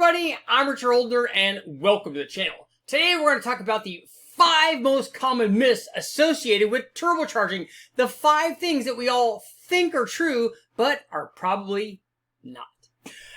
everybody, I'm Richard Oldner and welcome to the channel. Today we're going to talk about the 5 most common myths associated with turbocharging. The 5 things that we all think are true, but are probably not.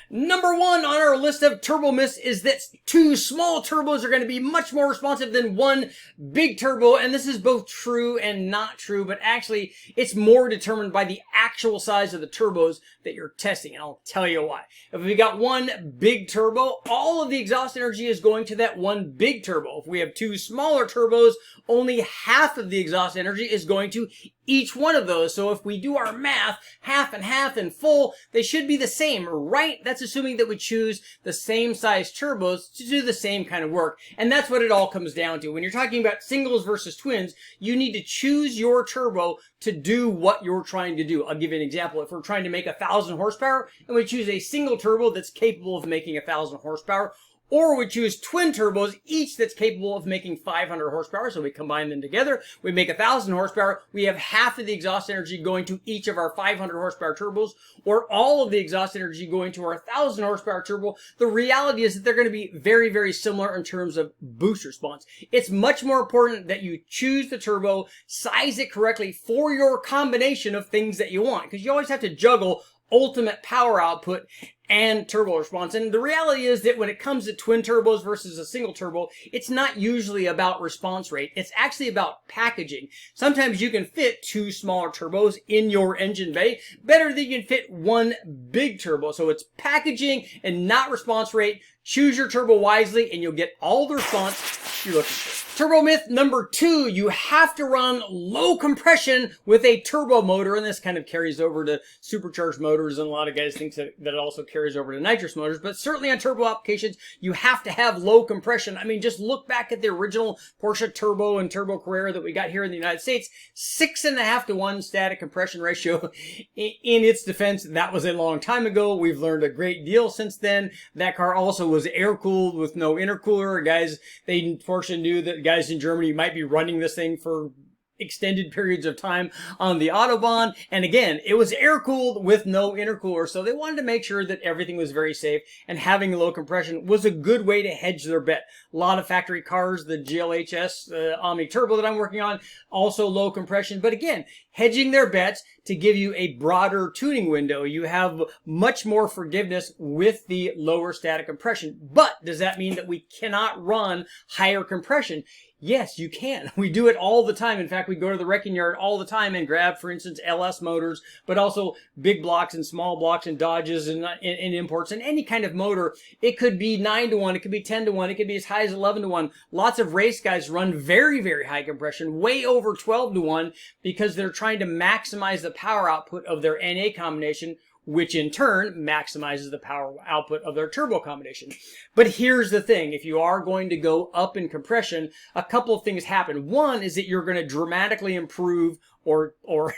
Number 1 on our list of turbo myths is that 2 small turbos are going to be much more responsive than 1 big turbo, and this is both true and not true, but actually it's more determined by the actual size of the turbos that you're testing, and I'll tell you why. If we got 1 big turbo, all of the exhaust energy is going to that 1 big turbo. If we have 2 smaller turbos, only half of the exhaust energy is going to each one of those. So if we do our math, half and half and full, they should be the same, right? That's assuming that we choose the same size turbos to do the same kind of work. And that's what it all comes down to. When you're talking about singles versus twins, you need to choose your turbo to do what you're trying to do. I'll give you an example. If we're trying to make 1,000 horsepower and we choose a single turbo that's capable of making 1,000 horsepower, or we choose twin turbos, each that's capable of making 500 horsepower. So we combine them together. We make 1,000 horsepower. We have half of the exhaust energy going to each of our 500 horsepower turbos, or all of the exhaust energy going to our 1,000 horsepower turbo. The reality is that they're going to be very, very similar in terms of boost response. It's much more important that you choose the turbo, size it correctly for your combination of things that you want, because you always have to juggle ultimate power output and turbo response. And the reality is that when it comes to twin turbos versus a single turbo, it's not usually about response rate. It's actually about packaging. Sometimes you can fit 2 smaller turbos in your engine bay better than you can fit 1 big turbo. So it's packaging and not response rate. Choose your turbo wisely and you'll get all the response you're looking for. Turbo myth number 2, you have to run low compression with a turbo motor, and this kind of carries over to supercharged motors, and a lot of guys think that it also carries over to nitrous motors, but certainly on turbo applications, you have to have low compression. I mean, just look back at the original Porsche Turbo and Turbo Carrera that we got here in the United States, 6.5 to 1 static compression ratio. In its defense, that was a long time ago. We've learned a great deal since then. That car also was air-cooled with no intercooler. Guys, Porsche knew that guys in Germany might be running this thing for extended periods of time on the Autobahn. And again, it was air-cooled with no intercooler, so they wanted to make sure that everything was very safe, and having low compression was a good way to hedge their bet. A lot of factory cars, the GLHS Omni Turbo that I'm working on, also low compression, but again, hedging their bets to give you a broader tuning window. You have much more forgiveness with the lower static compression. But does that mean that we cannot run higher compression? Yes, you can. We do it all the time. In fact, we go to the wrecking yard all the time and grab, for instance, LS motors, but also big blocks and small blocks and Dodges and imports and any kind of motor. It could be 9 to 1. It could be 10 to 1. It could be as high as 11 to 1. Lots of race guys run very, very high compression, way over 12 to 1, because they're trying to maximize the power output of their NA combination, which in turn maximizes the power output of their turbo combination. But here's the thing. If you are going to go up in compression, a couple of things happen. One is that you're going to dramatically improve, or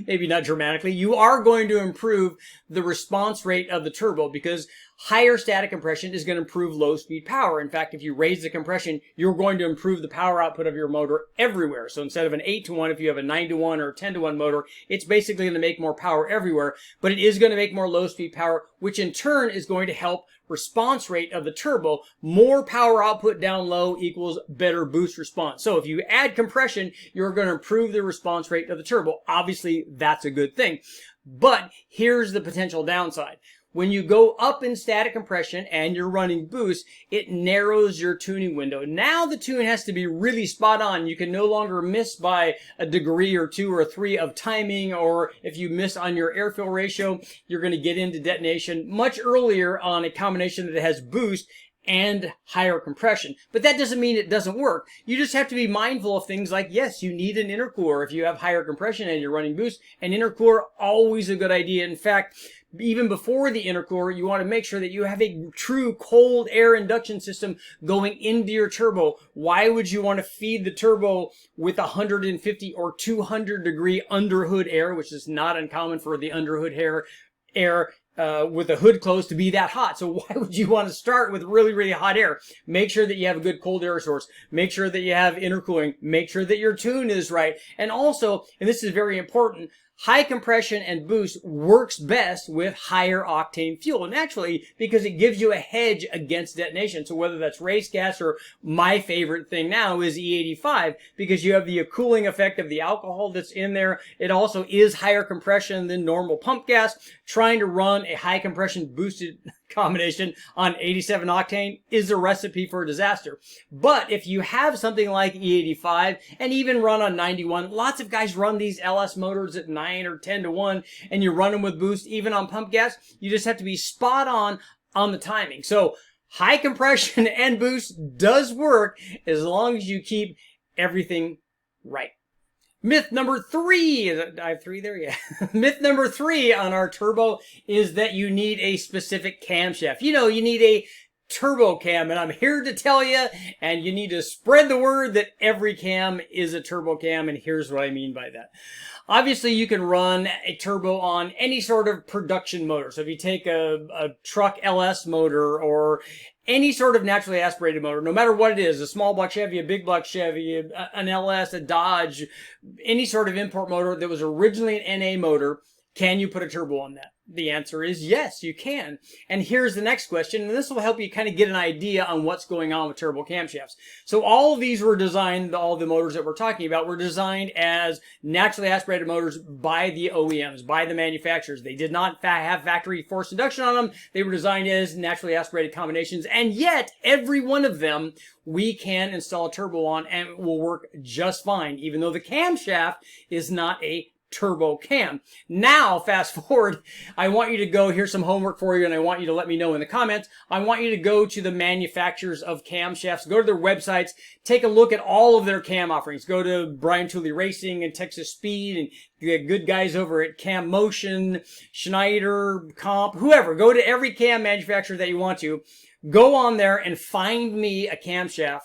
maybe not dramatically, you are going to improve the response rate of the turbo, because higher static compression is going to improve low speed power. In fact, if you raise the compression, you're going to improve the power output of your motor everywhere. So instead of an 8 to 1, if you have a 9 to 1 or a 10 to 1 motor, it's basically going to make more power everywhere, but it is going to make more low speed power, which in turn is going to help response rate of the turbo. More power output down low equals better boost response. So if you add compression, you're going to improve the response rate of the turbo. Obviously, that's a good thing. But here's the potential downside. When you go up in static compression and you're running boost, it narrows your tuning window. Now the tune has to be really spot on. You can no longer miss by a degree or 2 or 3 of timing, or if you miss on your air-fill ratio, you're going to get into detonation much earlier on a combination that has boost and higher compression. But that doesn't mean it doesn't work. You just have to be mindful of things like, yes, you need an intercooler. If you have higher compression and you're running boost, an intercooler, always a good idea. In fact, even before the intercooler, you want to make sure that you have a true cold air induction system going into your turbo. Why would you want to feed the turbo with 150 or 200 degree underhood air, which is not uncommon for the underhood air with the hood closed to be that hot? So why would you want to start with really, really hot air? Make sure that you have a good cold air source. Make sure that you have intercooling. Make sure that your tune is right. And also, and this is very important, high compression and boost works best with higher octane fuel, naturally, because it gives you a hedge against detonation. So whether that's race gas or my favorite thing now is E85, because you have the cooling effect of the alcohol that's in there. It also is higher compression than normal pump gas. Trying to run a high compression boosted combination on 87 octane is a recipe for disaster. But if you have something like E85 and even run on 91, lots of guys run these LS motors at 9 or 10 to 1, and you run them with boost even on pump gas. You just have to be spot on the timing. So high compression and boost does work as long as you keep everything right. Myth number 3, I have 3 there, yeah. Myth number 3 on our turbo is that you need a specific camshaft. You know, you need a turbo cam, and I'm here to tell you, and you need to spread the word that every cam is a turbo cam, and here's what I mean by that. Obviously, you can run a turbo on any sort of production motor. So if you take a truck LS motor or any sort of naturally aspirated motor, no matter what it is, a small block Chevy, a big block Chevy, an LS, a Dodge, any sort of import motor that was originally an NA motor, can you put a turbo on that? The answer is yes, you can. And here's the next question, and this will help you kind of get an idea on what's going on with turbo camshafts. So all of these were designed, all the motors that we're talking about were designed as naturally aspirated motors by the OEMs, by the manufacturers. They did not have factory forced induction on them. They were designed as naturally aspirated combinations, and yet every one of them we can install a turbo on and it will work just fine, even though the camshaft is not a turbo cam. Now, fast forward, I want you to go, here's some homework for you, and I want you to let me know in the comments. I want you to go to the manufacturers of camshafts, go to their websites, take a look at all of their cam offerings. Go to Brian Tooley Racing and Texas Speed and the good guys over at Cam Motion, Schneider, Comp, whoever. Go to every cam manufacturer that you want to. Go on there and find me a camshaft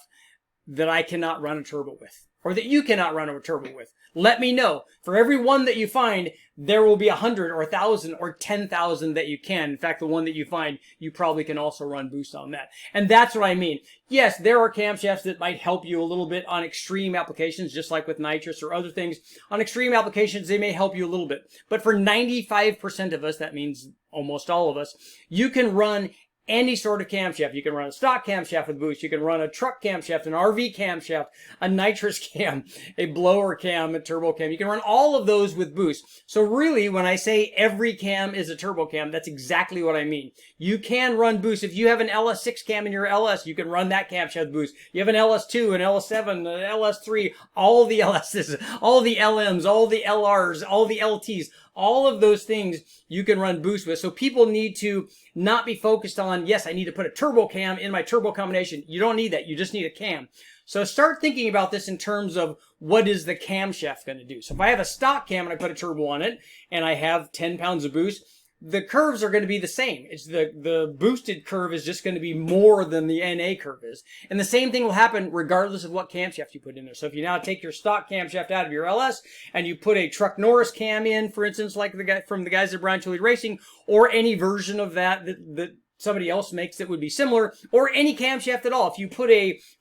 that I cannot run a turbo with, or that you cannot run a turbo with. Let me know. For every one that you find, there will be 100 or 1,000 or 10,000 that you can. In fact, the one that you find, you probably can also run boost on that. And that's what I mean. Yes, there are camshafts that might help you a little bit on extreme applications, just like with nitrous or other things. On extreme applications, they may help you a little bit. But for 95% of us, that means almost all of us, you can run any sort of camshaft. You can run a stock camshaft with boost. You can run a truck camshaft, an RV camshaft, a nitrous cam, a blower cam, a turbo cam. You can run all of those with boost. So really, when I say every cam is a turbo cam, that's exactly what I mean. You can run boost. If you have an LS6 cam in your LS, you can run that camshaft boost. You have an LS2, an LS7, an LS3, all the LSs, all the LMs, all the LRs, all the LTs, all of those things you can run boost with. So people need to not be focused on, yes, I need to put a turbo cam in my turbo combination. You don't need that. You just need a cam. So start thinking about this in terms of what is the camshaft going to do. So if I have a stock cam and I put a turbo on it and I have 10 pounds of boost, the curves are going to be the same. It's the boosted curve is just going to be more than the NA curve is. And the same thing will happen regardless of what camshaft you put in there. So if you now take your stock camshaft out of your LS and you put a Truck Norris cam in, for instance, like the guy from the guys at Brian Tooley Racing, or any version of that somebody else makes that would be similar, or any camshaft at all. If you put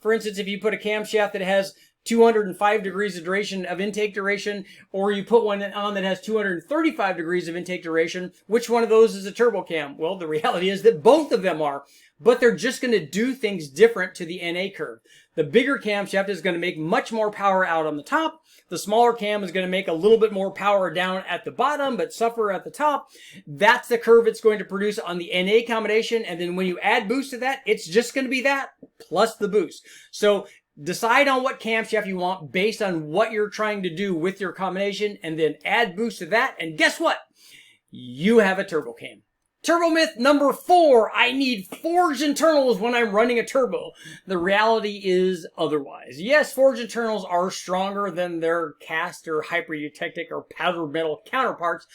for instance, if you put a camshaft that has 205 degrees of duration of intake duration, or you put one on that has 235 degrees of intake duration, which one of those is a turbo cam? Well, the reality is that both of them are, but they're just going to do things different to the NA curve. The bigger camshaft is going to make much more power out on the top. The smaller cam is going to make a little bit more power down at the bottom, but suffer at the top. That's the curve it's going to produce on the NA combination. And then when you add boost to that, it's just going to be that plus the boost. So decide on what camshaft you want based on what you're trying to do with your combination, and then add boost to that. And guess what? You have a turbo cam. Turbo myth number 4, I need forged internals when I'm running a turbo. The reality is otherwise. Yes, forged internals are stronger than their cast or hyper-eutectic or powder metal counterparts,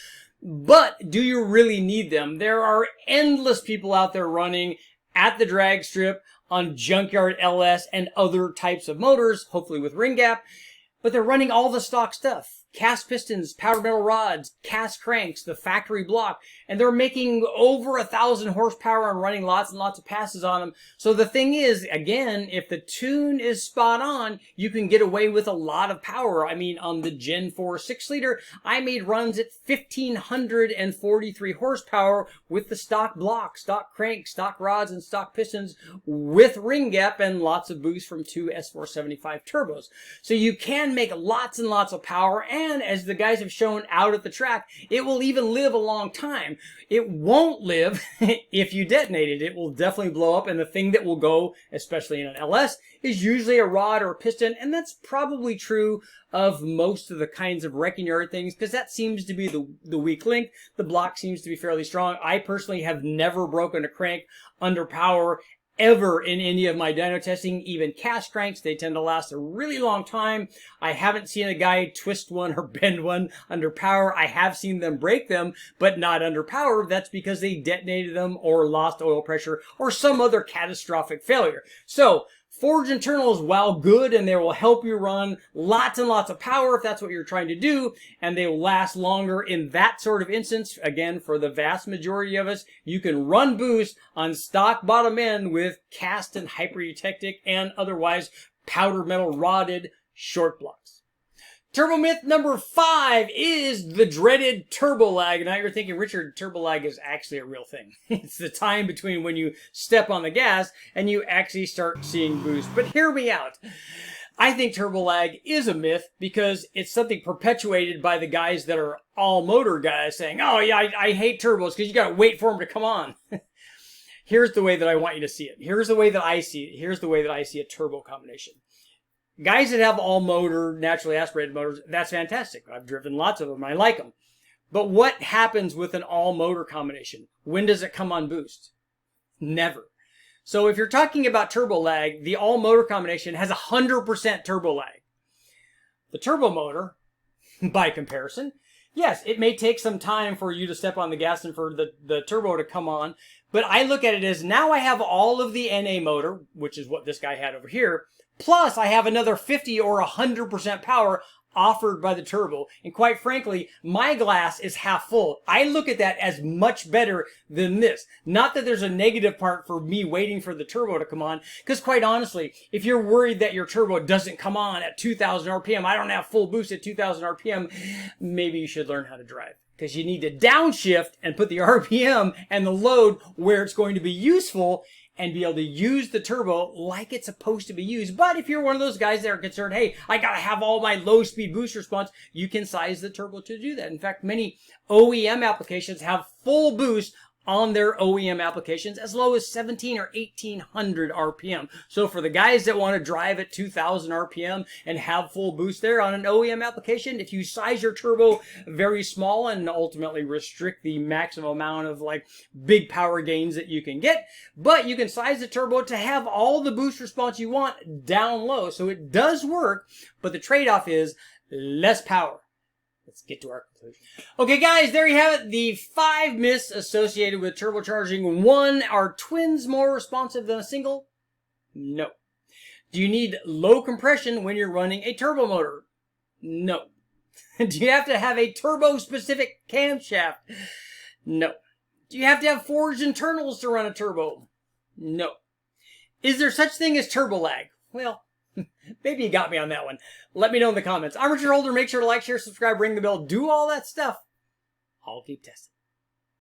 but do you really need them? There are endless people out there running at the drag strip on junkyard LS and other types of motors, hopefully with ring gap, but they're running all the stock stuff. cast pistons, powder metal rods, cast cranks, the factory block, and they're making over 1,000 horsepower and running lots and lots of passes on them. So the thing is, again, if the tune is spot on, you can get away with a lot of power. I mean, on the Gen 4 6-liter, I made runs at 1,543 horsepower with the stock block, stock crank, stock rods, and stock pistons with ring gap and lots of boost from 2 S475 turbos. So you can make lots and lots of power, and as the guys have shown out at the track, it will even live a long time. It won't live if you detonate it. It will definitely blow up, and the thing that will go, especially in an LS, is usually a rod or a piston, and that's probably true of most of the kinds of wrecking yard things, because that seems to be the weak link. The block seems to be fairly strong. I personally have never broken a crank under power ever in any of my dyno testing. Even cast cranks, they tend to last a really long time. I haven't seen a guy twist one or bend one under power. I have seen them break them, but not under power. That's because they detonated them or lost oil pressure or some other catastrophic failure. So forged internals, while good, and they will help you run lots and lots of power if that's what you're trying to do, and they will last longer in that sort of instance. Again, for the vast majority of us, you can run boost on stock bottom end with cast and hyper-eutectic and otherwise powder metal rodded short blocks. Turbo myth number 5 is the dreaded turbo lag. Now you're thinking, Richard, turbo lag is actually a real thing. It's the time between when you step on the gas and you actually start seeing boost. But hear me out. I think turbo lag is a myth because it's something perpetuated by the guys that are all motor guys saying, oh yeah, I hate turbos because you got to wait for them to come on. Here's the way that I want you to see it. Here's the way that I see it. Here's the way that I see a turbo combination. Guys that have all motor, naturally aspirated motors, that's fantastic. I've driven lots of them. I like them. But what happens with an all motor combination? When does it come on boost? Never. So if you're talking about turbo lag, the all motor combination has 100% turbo lag. The turbo motor, by comparison, yes, it may take some time for you to step on the gas and for the turbo to come on. But I look at it as now I have all of the NA motor, which is what this guy had over here, plus I have another 50 or 100% power offered by the turbo. And quite frankly, my glass is half full. I look at that as much better than this. Not that there's a negative part for me waiting for the turbo to come on, because quite honestly, if you're worried that your turbo doesn't come on at 2,000 RPM, I don't have full boost at 2,000 RPM, maybe you should learn how to drive. Because you need to downshift and put the RPM and the load where it's going to be useful and be able to use the turbo like it's supposed to be used. But if you're one of those guys that are concerned, hey, I got to have all my low-speed boost response, you can size the turbo to do that. In fact, many OEM applications have full boost on their OEM applications as low as 17 or 1800 RPM. So for the guys that want to drive at 2000 RPM and have full boost there on an OEM application, if you size your turbo very small and ultimately restrict the maximum amount of like big power gains that you can get, but you can size the turbo to have all the boost response you want down low. So it does work, but the trade-off is less power. Let's get to our conclusion. Okay, guys, there you have it. The 5 myths associated with turbocharging. 1, are twins more responsive than a single? No. Do you need low compression when you're running a turbo motor? No. Do you have to have a turbo-specific camshaft? No. Do you have to have forged internals to run a turbo? No. Is there such thing as turbo lag? Well, maybe you got me on that one. Let me know in the comments. I'm Richard Holder. Make sure to like, share, subscribe, ring the bell, do all that stuff. I'll keep testing.